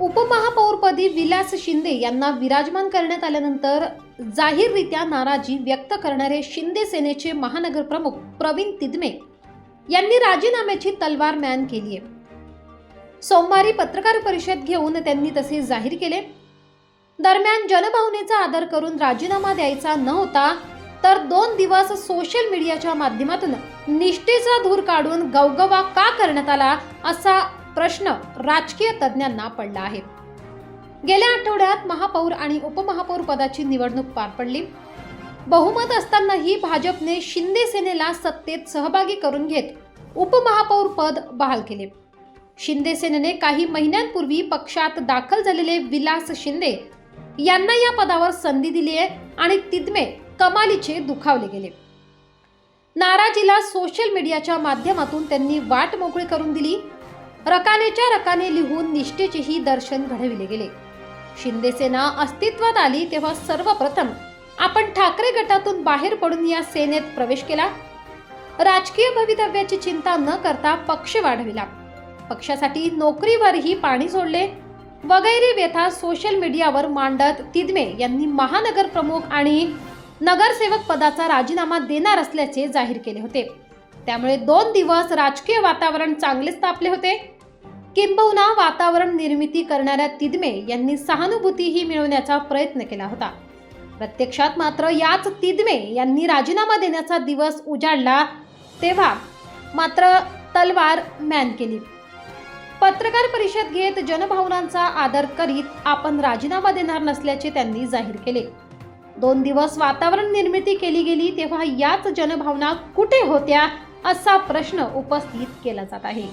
उपमहापौरपदी विलास शिंदे यांना विराजमान करण्यात आल्यानंतर जाहीररित्या नाराजी व्यक्त करणारे शिंदे सेनेचे महानगर प्रमुख प्रवीण तिदमे यांनी राजीनाम्याची तलवार म्यान केली आहे। सोमवारी पत्रकार परिषद घेऊन त्यांनी तसे जाहीर केले। दरम्यान जनभावनेचा आदर करून राजीनामा द्यायचा न होता तर 2 दिवस सोशल मीडियाच्या माध्यमातून निष्ठेचा धूर काढून गवगवा का करण्यात आला असा प्रश्न राजकीय तज्ञांना पडला आहे। गेल्या आठवड्यात महापौर आणि उपमहापौर पदाची निवडणूक पार पडली। बहुमत असतानाही भाजपने शिंदे सेनेला सत्तेत सहभागी करून घेत उपमहापौर पद बहाल केले। शिंदे सेनेने काही महिन्यांपूर्वी पक्षात दाखल झालेले विलास शिंदे यांना या पदावर संधी दिली आहे आणि तिदमे कमालीचे दुखावले गेले। नाराजीला सोशल मीडियाच्या माध्यमातून त्यांनी वाट मोकळी करून दिली। रकानेच्या रकाने लिहून निष्ठेचेही दर्शन घडविले गेले। शिंदे सेना अस्तित्वात आली तेव्हा सर्वप्रथम आपण ठाकरे गटातून बाहेर पडून या सेनेत प्रवेश केला। राजकीय भवितव्याची चिंता न करता पक्ष वाढविला। पक्षासाठी नोकरीवरही पाणी सोडले वगैरे व्यथा सोशल मीडियावर मांडत तिदमे यांनी महानगर प्रमुख आणि नगरसेवक पदाचा राजीनामा देणार असल्याचे जाहीर केले होते। त्यामुळे 2 दिवस राजकीय वातावरण चांगलेच तापले होते। किंबहुना वातावरण निर्मिती करणाऱ्या तिदमे यांनी सहानुभूतीही मिळवण्याचा प्रयत्न केला होता। प्रत्यक्षात मात्र याच तिदमे यांनी राजीनामा देण्याचा दिवस उजाडला तेव्हा मात्र तलवार म्यान केली। पत्रकार परिषद घेत जनभावनांचा आदर करीत आपण राजीनामा देणार नसल्याचे त्यांनी जाहीर केले। 2 दिवस वातावरण निर्मिती केली गेली तेव्हा याच जनभावना कुठे होत्या असा प्रश्न उपस्थित केला जात आहे।